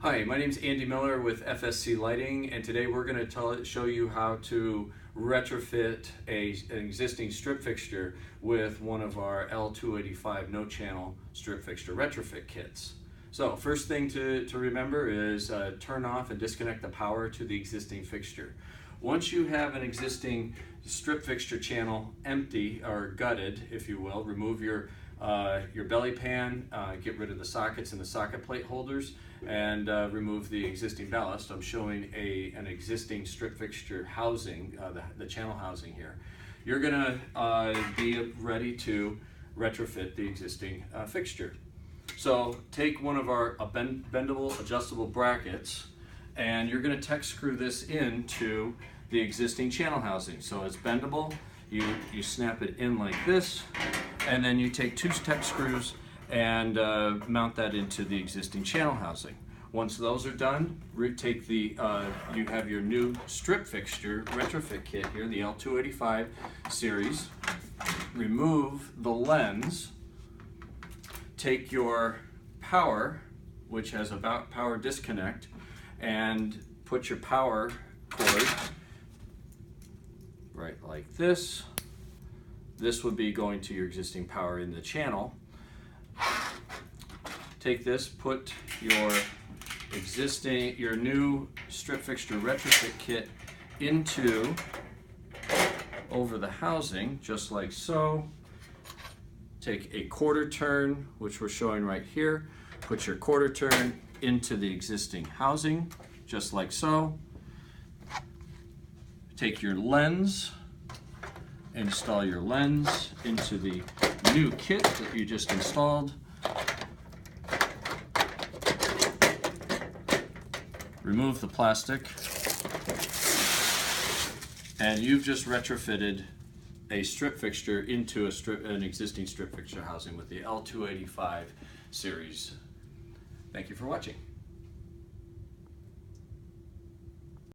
Hi, my name is Andy Miller with FSC Lighting, and today we're going to show you how to retrofit an existing strip fixture with one of our L285 no channel strip fixture retrofit kits. So first thing to remember is turn off and disconnect the power to the existing fixture. Once you have an existing strip fixture channel empty or gutted, if you will, remove your belly pan, get rid of the sockets and the socket plate holders, and remove the existing ballast. I'm showing an existing strip fixture housing, the channel housing here. You're gonna be ready to retrofit the existing fixture. So take one of our bendable adjustable brackets, and you're gonna Tek screw this into the existing channel housing. So it's bendable, you snap it in like this, and then you take two Tek screws and mount that into the existing channel housing. Once those are done, take the you have your new strip fixture retrofit kit here, the L285 series. Remove the lens. Take your power, which has a power disconnect, and put your power cord right like this. This would be going to your existing power in the channel. Take this, put your new strip fixture retrofit kit into over the housing, just like so. Take a quarter turn, which we're showing right here. Put your quarter turn into the existing housing, just like so. Take your lens, install your lens into the new kit that you just installed. Remove the plastic, and you've just retrofitted a strip fixture into an existing strip fixture housing with the L285 series. Thank you for watching.